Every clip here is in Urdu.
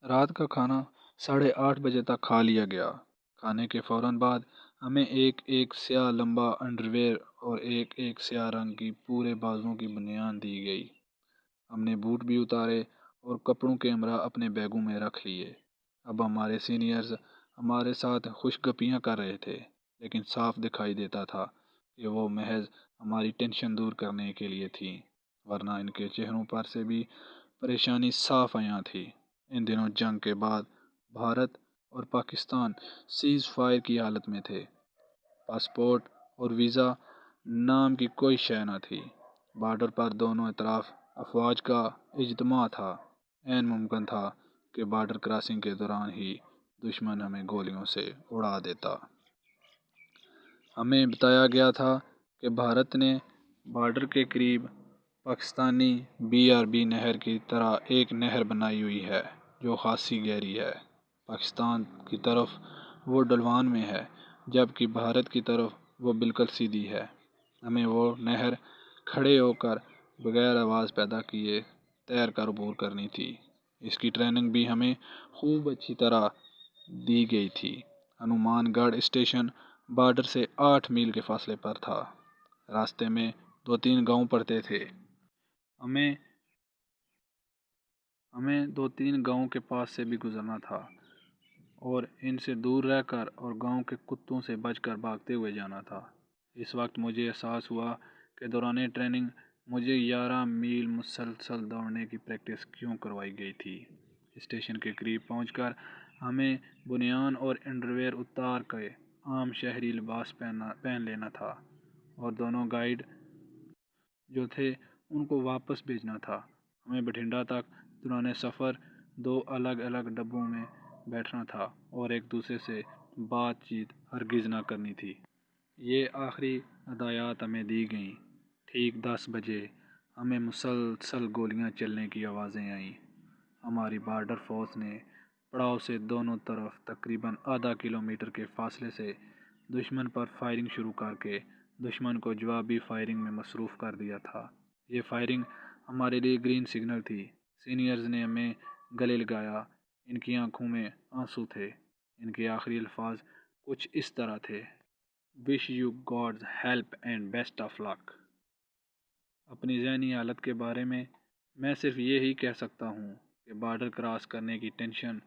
رات کا کھانا 8:30 بجے تک کھا لیا گیا۔ کھانے کے فوراً بعد ہمیں ایک ایک سیاہ لمبا انڈرویئر اور ایک ایک سیاہ رنگ کی پورے بازوؤں کی بنیان دی گئی۔ ہم نے بوٹ بھی اتارے اور کپڑوں کے امرا اپنے بیگوں میں رکھ لیے۔ اب ہمارے سینئرز ہمارے ساتھ خوش گپیاں کر رہے تھے، لیکن صاف دکھائی دیتا تھا کہ وہ محض ہماری ٹینشن دور کرنے کے لیے تھیں، ورنہ ان کے چہروں پر سے بھی پریشانی صاف عیاں تھی۔ ان دنوں جنگ کے بعد بھارت اور پاکستان سیز فائر کی حالت میں تھے۔ پاسپورٹ اور ویزا نام کی کوئی شے نہ تھی۔ بارڈر پر دونوں اطراف افواج کا اجتماع تھا۔ عین ممکن تھا کہ بارڈر کراسنگ کے دوران ہی دشمن ہمیں گولیوں سے اڑا دیتا۔ ہمیں بتایا گیا تھا کہ بھارت نے بارڈر کے قریب پاکستانی BRB نہر کی طرح ایک نہر بنائی ہوئی ہے جو خاصی گہری ہے۔ پاکستان کی طرف وہ ڈھلوان میں ہے، جبکہ بھارت کی طرف وہ بالکل سیدھی ہے۔ ہمیں وہ نہر کھڑے ہو کر بغیر آواز پیدا کیے تیر کر عبور کرنی تھی۔ اس کی ٹریننگ بھی ہمیں خوب اچھی طرح دی گئی تھی۔ ہنومان گڑھ اسٹیشن بارڈر سے 8 میل کے فاصلے پر تھا۔ راستے میں 2-3 گاؤں پڑتے تھے۔ ہمیں 2-3 گاؤں کے پاس سے بھی گزرنا تھا اور ان سے دور رہ کر اور گاؤں کے کتوں سے بچ کر بھاگتے ہوئے جانا تھا۔ اس وقت مجھے احساس ہوا کہ دوران ٹریننگ مجھے 11 میل مسلسل دوڑنے کی پریکٹس کیوں کروائی گئی تھی۔ اسٹیشن کے قریب پہنچ کر ہمیں بنیان اور انڈرویئر اتار کے عام شہری لباس پہن لینا تھا اور دونوں گائیڈ جو تھے ان کو واپس بھیجنا تھا۔ ہمیں بٹھنڈا تک دوران سفر 2 الگ الگ ڈبوں میں بیٹھنا تھا اور ایک دوسرے سے بات چیت ہرگز نہ کرنی تھی۔ یہ آخری ہدایات ہمیں دی گئیں۔ ٹھیک 10 بجے ہمیں مسلسل گولیاں چلنے کی آوازیں آئیں۔ ہماری بارڈر فورس نے پڑاؤ سے دونوں طرف تقریباً آدھا کلومیٹر کے فاصلے سے دشمن پر فائرنگ شروع کر کے دشمن کو جوابی فائرنگ میں مصروف کر دیا تھا۔ یہ فائرنگ ہمارے لیے گرین سگنل تھی۔ سینئرز نے ہمیں گلے لگایا۔ ان کی آنکھوں میں آنسو تھے۔ ان کے آخری الفاظ کچھ اس طرح تھے: "wish you God's help and best of luck". اپنی ذہنی حالت کے بارے میں صرف یہی کہہ سکتا ہوں کہ بارڈر کراس کرنے کی ٹینشن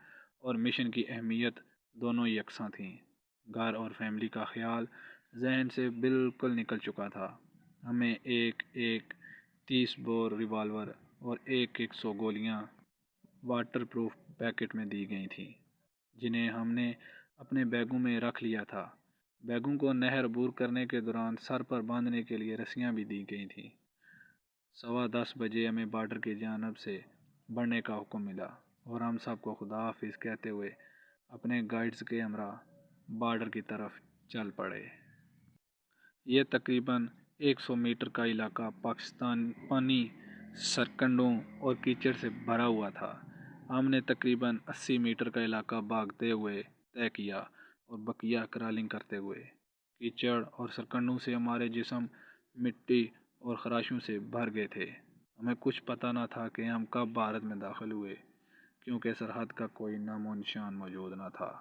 اور مشن کی اہمیت دونوں یکساں تھیں۔ گھر اور فیملی کا خیال ذہن سے بالکل نکل چکا تھا۔ ہمیں ایک ایک 30 بور ریوالور اور 100 گولیاں واٹر پروف پیکٹ میں دی گئی تھیں، جنہیں ہم نے اپنے بیگوں میں رکھ لیا تھا۔ بیگوں کو نہر عبور کرنے کے دوران سر پر باندھنے کے لیے رسیاں بھی دی گئی تھیں۔ 10:15 بجے ہمیں بارڈر کی جانب سے بڑھنے کا حکم ملا اور ہم سب کو خدا حافظ کہتے ہوئے اپنے گائیڈز کے ہمراہ بارڈر کی طرف چل پڑے۔ یہ تقریباً 100 میٹر کا علاقہ پانی، سرکنڈوں اور کیچڑ سے بھرا ہوا تھا۔ ہم نے تقریباً 80 میٹر کا علاقہ بھاگتے ہوئے طے کیا اور بقیہ کرالنگ کرتے ہوئے۔ کیچڑ اور سرکنڈوں سے ہمارے جسم مٹی اور خراشوں سے بھر گئے تھے۔ ہمیں کچھ پتہ نہ تھا کہ ہم کب بھارت میں داخل ہوئے، کیونکہ سرحد کا کوئی نام و نشان موجود نہ تھا۔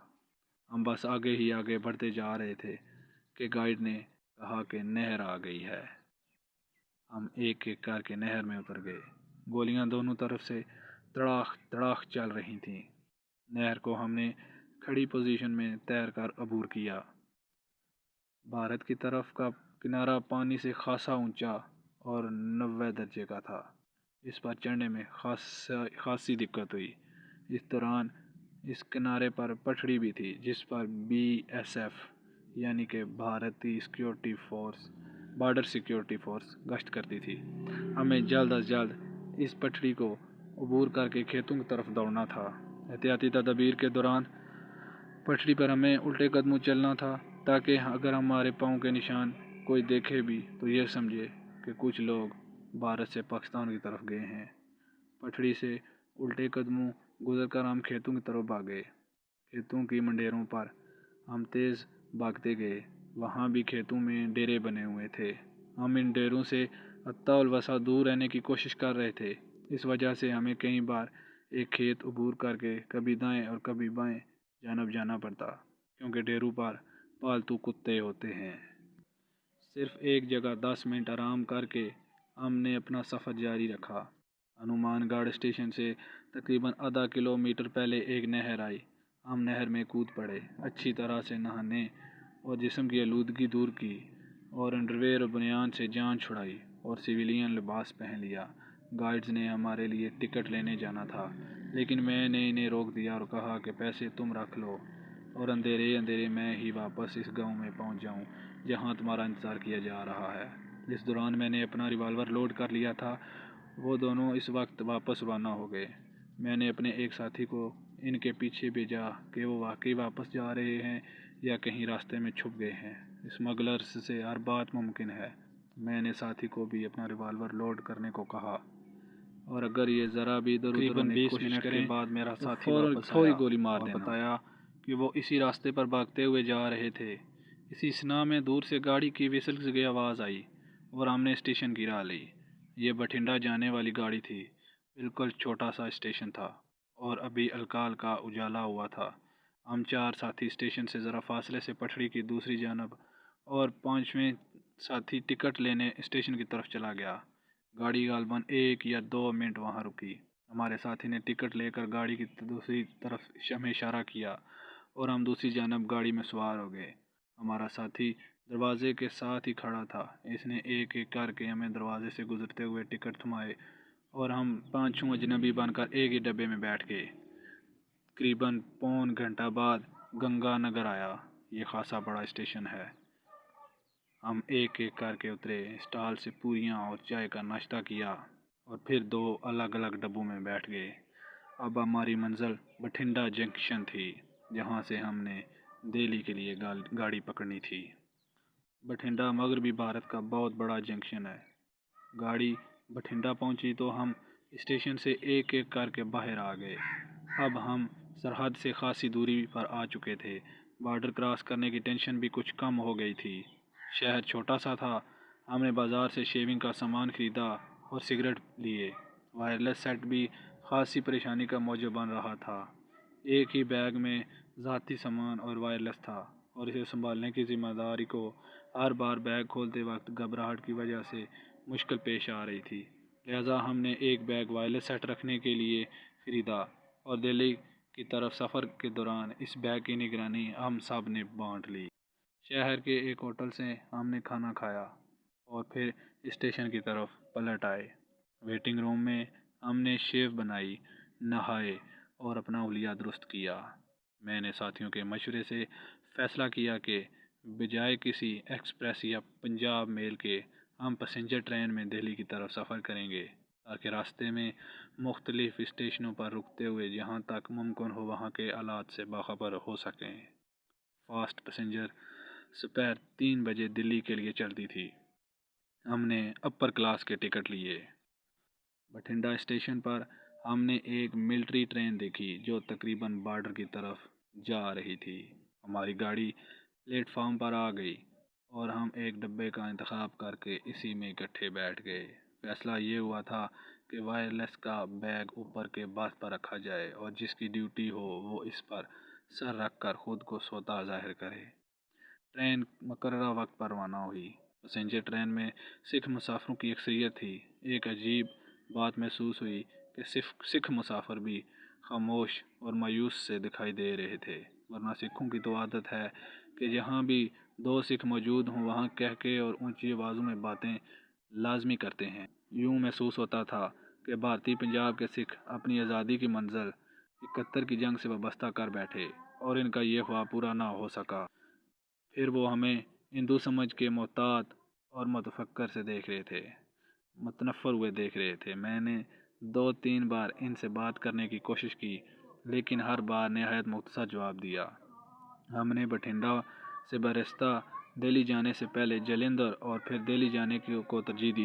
ہم بس آگے ہی آگے بڑھتے جا رہے تھے کہ گائیڈ نے کہا کہ نہر آ گئی ہے۔ ہم ایک ایک کر کے نہر میں اتر گئے۔ گولیاں دونوں طرف سے تڑاخ تڑاخ چل رہی تھیں۔ نہر کو ہم نے کھڑی پوزیشن میں تیر کر عبور کیا۔ بھارت کی طرف کا کنارہ پانی سے خاصا اونچا اور 90 درجے کا تھا۔ اس پر چڑھنے میں خاصی دقت ہوئی۔ اس دوران اس کنارے پر پٹڑی بھی تھی جس پر BSF یعنی کہ بھارتی security force, border security force گشت کرتی تھی۔ ہمیں جلد از جلد اس پٹڑی کو عبور کر کے کھیتوں کی طرف دوڑنا تھا۔ احتیاطی تدابیر کے دوران پٹڑی پر ہمیں الٹے قدموں چلنا تھا تاکہ اگر ہمارے پاؤں کے نشان کوئی دیکھے بھی تو یہ سمجھے کہ کچھ لوگ بھارت سے پاکستان کی طرف گئے ہیں۔ پٹڑی سے الٹے قدموں گزر کر ہم کھیتوں کی طرف بھاگے۔ کھیتوں کی منڈیروں پر ہم تیز بھاگتے گئے۔ وہاں بھی کھیتوں میں ڈیرے بنے ہوئے تھے۔ ہم ان ڈیروں سے حتی الوسع دور رہنے کی کوشش کر رہے تھے۔ اس وجہ سے ہمیں کئی بار ایک کھیت عبور کر کے کبھی دائیں اور کبھی بائیں جانب جانا پڑتا، کیونکہ ڈیرو پر پالتو کتے ہوتے ہیں۔ صرف ایک جگہ 10 منٹ آرام کر کے ہم نے اپنا سفر جاری رکھا۔ ہنومان گڑھ اسٹیشن سے تقریباً آدھا کلومیٹر پہلے ایک نہر آئی۔ ہم نہر میں کود پڑے، اچھی طرح سے نہانے اور جسم کی آلودگی دور کی، اور انڈرویئر اور بنیان سے جان چھڑائی اور سویلین لباس پہن لیا۔ گائیڈز نے ہمارے لیے ٹکٹ لینے جانا تھا، لیکن میں نے انہیں روک دیا اور کہا کہ پیسے تم رکھ لو اور اندھیرے اندھیرے میں ہی واپس اس گاؤں میں پہنچ جاؤں جہاں تمہارا انتظار کیا جا رہا ہے۔ اس دوران میں نے اپنا ریوالور لوڈ کر لیا تھا۔ وہ دونوں اس وقت واپس روانہ ہو گئے۔ میں نے اپنے ایک ساتھی کو ان کے پیچھے بھیجا کہ وہ واقعی واپس جا رہے ہیں یا کہیں راستے میں چھپ گئے ہیں۔ اسمگلرز سے ہر بات ممکن ہے۔ میں نے ساتھی کو بھی اپنا ریوالور لوڈ کرنے کو کہا، اور اگر یہ ذرا بھی ادھر ادھر ہونے کی کوشش کریں کے بعد میرا ساتھی واپس فوری گولی مار دینا۔ بتایا کہ وہ اسی راستے پر بھاگتے ہوئے جا رہے تھے۔ اسی اثناء میں دور سے گاڑی کی وhistle کی آواز آئی اور ہم نے اسٹیشن کی راہ لی۔ یہ بٹھنڈا جانے والی گاڑی تھی۔ بالکل چھوٹا سا اسٹیشن تھا اور ابھی الکال کا اجالا ہوا تھا۔ ہم 4 ساتھی اسٹیشن سے ذرا فاصلے سے پٹڑی کی دوسری جانب، اور 5ویں ساتھی ٹکٹ لینے اسٹیشن کی طرف چلا گیا۔ گاڑی غالباً 1 یا 2 منٹ وہاں رکی۔ ہمارے ساتھی نے ٹکٹ لے کر گاڑی کی دوسری طرف ہمیں اشارہ کیا اور ہم دوسری جانب گاڑی میں سوار ہو گئے۔ ہمارا ساتھی دروازے کے ساتھ ہی کھڑا تھا۔ اس نے ایک ایک کر کے ہمیں دروازے سے گزرتے ہوئے ٹکٹ تھمائے اور ہم 5 اجنبی بن کر ایک ہی ڈبے میں بیٹھ گئے۔ تقریباً پون گھنٹہ بعد گنگا نگر آیا۔ یہ خاصا بڑا اسٹیشن ہے۔ ہم ایک ایک کر کے اترے، اسٹال سے پوریاں اور چائے کا ناشتہ کیا اور پھر 2 الگ الگ ڈبوں میں بیٹھ گئے۔ اب ہماری منزل بٹھنڈا جنکشن تھی، جہاں سے ہم نے دہلی کے لیے گاڑی پکڑنی تھی۔ بٹھنڈا مغربی بھارت کا بہت بڑا جنکشن ہے۔ گاڑی بٹھنڈا پہنچی تو ہم اسٹیشن سے ایک ایک کر کے باہر آ گئے۔ اب ہم سرحد سے خاصی دوری پر آ چکے تھے۔ بارڈر کراس کرنے کی ٹینشن بھی کچھ کم ہو گئی تھی۔ شہر چھوٹا سا تھا۔ ہم نے بازار سے شیونگ کا سامان خریدا اور سگریٹ لیے۔ وائرلیس سیٹ بھی خاصی پریشانی کا موضوع بن رہا تھا۔ ایک ہی بیگ میں ذاتی سامان اور وائرلیس تھا، اور اسے سنبھالنے کی ذمہ داری کو ہر بار بیگ کھولتے وقت گھبراہٹ کی وجہ سے مشکل پیش آ رہی تھی۔ لہٰذا ہم نے ایک بیگ وائرلیس سیٹ رکھنے کے لیے خریدا، اور دہلی کی طرف سفر کے دوران اس بیگ کی نگرانی ہم سب نے بانٹ لی۔ شہر کے ایک ہوٹل سے ہم نے کھانا کھایا اور پھر اسٹیشن کی طرف پلٹ آئے۔ ویٹنگ روم میں ہم نے شیو بنائی، نہائے اور اپنا حلیہ درست کیا۔ میں نے ساتھیوں کے مشورے سے فیصلہ کیا کہ بجائے کسی ایکسپریس یا پنجاب میل کے ہم پیسنجر ٹرین میں دہلی کی طرف سفر کریں گے، تاکہ راستے میں مختلف اسٹیشنوں پر رکتے ہوئے جہاں تک ممکن ہو وہاں کے حالات سے باخبر ہو سکیں۔ فاسٹ پیسنجر سپیر 3 بجے دلی کے لیے چلتی تھی۔ ہم نے اپر کلاس کے ٹکٹ لیے۔ بٹھنڈا اسٹیشن پر ہم نے ایک ملٹری ٹرین دیکھی جو تقریباً بارڈر کی طرف جا رہی تھی۔ ہماری گاڑی پلیٹ فارم پر آ گئی اور ہم ایک ڈبے کا انتخاب کر کے اسی میں اکٹھے بیٹھ گئے۔ فیصلہ یہ ہوا تھا کہ وائرلیس کا بیگ اوپر کے برتھ پر رکھا جائے اور جس کی ڈیوٹی ہو وہ اس پر سر رکھ کر خود کو سوتا ظاہر کرے۔ ٹرین مقررہ وقت پر روانہ ہوئی۔ پیسنجر ٹرین میں سکھ مسافروں کی اکثریت تھی۔ ایک عجیب بات محسوس ہوئی کہ سکھ مسافر بھی خاموش اور مایوس سے دکھائی دے رہے تھے، ورنہ سکھوں کی تو عادت ہے کہ جہاں بھی 2 سکھ موجود ہوں وہاں کہکے اور اونچی آوازوں میں باتیں لازمی کرتے ہیں۔ یوں محسوس ہوتا تھا کہ بھارتی پنجاب کے سکھ اپنی آزادی کی منزل 71 کی جنگ سے وابستہ کر بیٹھے، اور ان کا یہ خواب پورا نہ ہو سکا۔ پھر وہ ہمیں ہندو سمجھ کے محتاط اور متفکر سے دیکھ رہے تھے، متنفر ہوئے دیکھ رہے تھے۔ میں نے 2-3 بار ان سے بات کرنے کی کوشش کی، لیکن ہر بار نہایت مختصر جواب دیا۔ ہم نے بٹھنڈا سے براستہ دہلی جانے سے پہلے جلندھر اور پھر دہلی جانے کو ترجیح دی